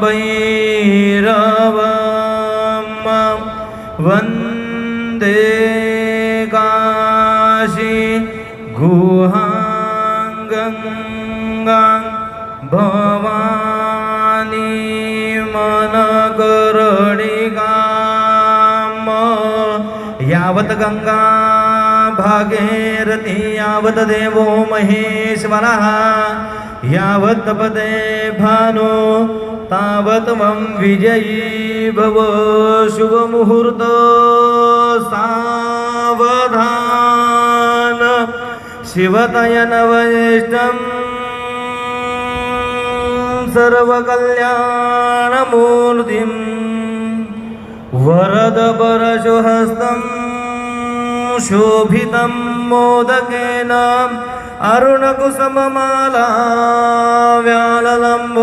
भैरवं वन्दे काशी गुहां गंगां भवानी मनकरणिकां यावत् गंगा भागीरथी यावत् देवो महेश्वरः यावत् तपते भानो तावत् मम विजयी भव शुभ मुहूर्त सावधान शिवतयन वैष्णं सर्वकल्याणमूर्तिं वरदपरशुहस्तं शोभितं मोदकेन अरुणकुसुममाला व्याललम्बोदरन्तं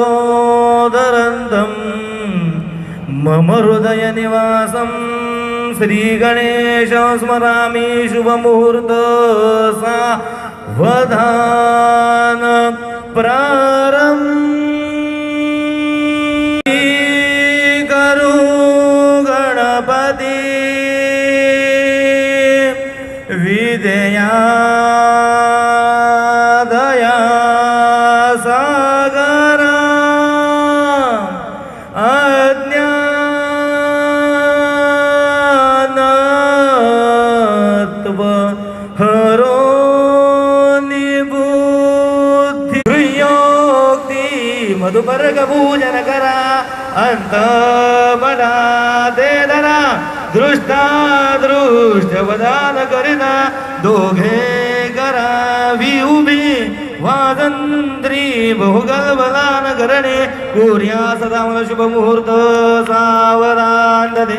मम हृदयनिवासं श्रीगणेशं स्मरामि शुभमुहूर्त सावधान प्रारंभ गणपति विद्या दया सागरा अज्ञानत्व हरो निबुद्धि प्रियोक्ति मधुपर्क पूजन करा अंत बडा दे धरा दृष्टा दृष्ट वदान करिना दोघे करावी उभी वाजंत्री बहुगल बलान करणे कोर्या सदा शुभ मुहूर्त सावधान दे